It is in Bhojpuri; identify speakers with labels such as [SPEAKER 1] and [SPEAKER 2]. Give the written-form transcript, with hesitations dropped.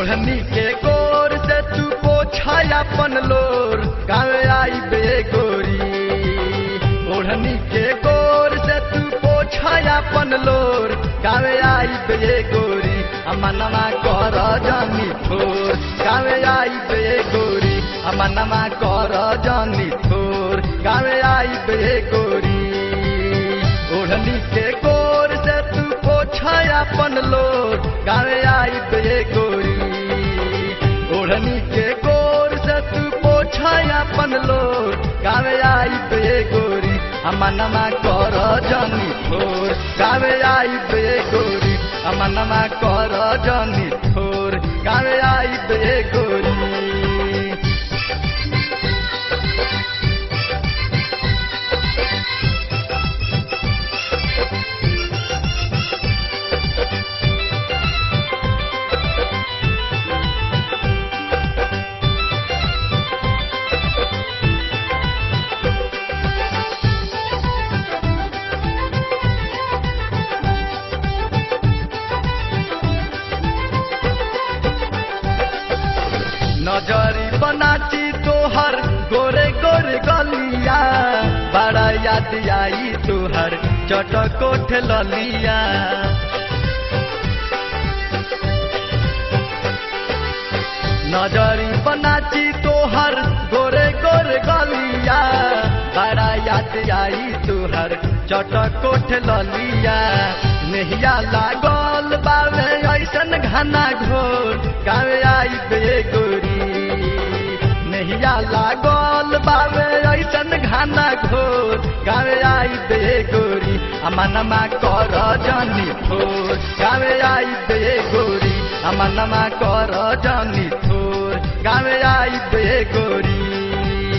[SPEAKER 1] ओढ़नी के गोर से तू पोछा अपन लोर गावे आई बे गोरी। ओढ़नी के गोर से तू पोछा अपन लोर गावे आई बे गोरी। अमनमा कर जानी थोर गावे आई बे गोरी। अमनमा कर जानी थोर गावे आई बे गोरी। ओढ़नी के गोर से तू पोछा अपन लोर गावे आई बे गोरी। ओढ़नी के गोर से तू पोछा अपन लोर गावे आई बे गोरी। अमनमा कर जानी थोर गावे आई बे गोरी। अमनमा कर जानी थोर गावे आई बे गोरी। नजरी बनाची तोहर गोरे गोरे गलिया। बड़ा याद आई तोहर चटकोठ ललिया। नजरी बनाची तोहर गोरे गोरे गलिया। बड़ा याद आई तोहर चटकोठ ललिया। नेहिया लागल बावे ऐसन घना घोर गावे आई बे गोरी। नेहिया लागल बावे ऐसन घना घोर गावे आई बे गोरी। अमनमा कर जानी थोर गावे आई बे गोरी। अमनमा कर जानी थोर गावे आई बे गोरी।